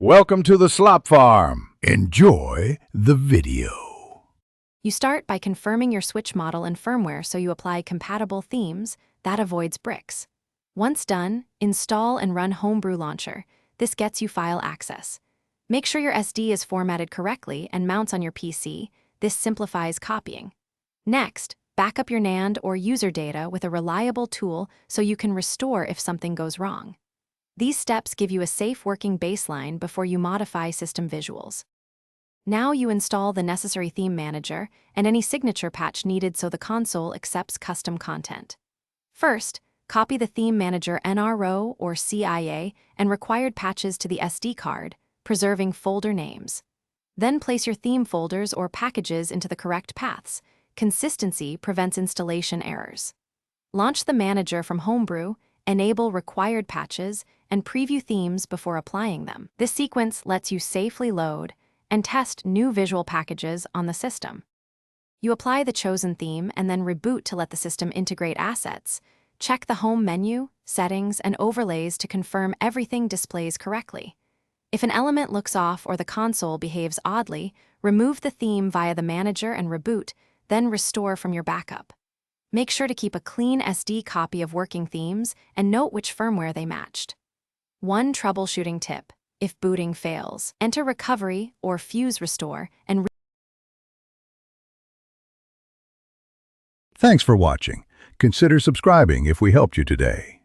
Welcome to the Slop Farm. Enjoy the video. You start by confirming your switch model and firmware so you apply compatible themes. That avoids bricks. Once done, install and run Homebrew Launcher. This gets you file access. Make sure your SD is formatted correctly and mounts on your PC. This simplifies copying. Next, back up your NAND or user data with a reliable tool so you can restore if something goes wrong. These steps give you a safe working baseline before you modify system visuals. Now you install the necessary theme manager and any signature patch needed so the console accepts custom content. First, copy the theme manager NRO or CIA and required patches to the SD card, preserving folder names. Then place your theme folders or packages into the correct paths. Consistency prevents installation errors. Launch the manager from Homebrew, enable required patches, and preview themes before applying them. This sequence lets you safely load and test new visual packages on the system. You apply the chosen theme and then reboot to let the system integrate assets. Check the home menu, settings, and overlays to confirm everything displays correctly. If an element looks off or the console behaves oddly, remove the theme via the manager and reboot, then restore from your backup. Make sure to keep a clean SD copy of working themes and note which firmware they matched. One troubleshooting tip: if booting fails, enter recovery or fuse restore and Thanks for watching. Consider subscribing if we helped you today.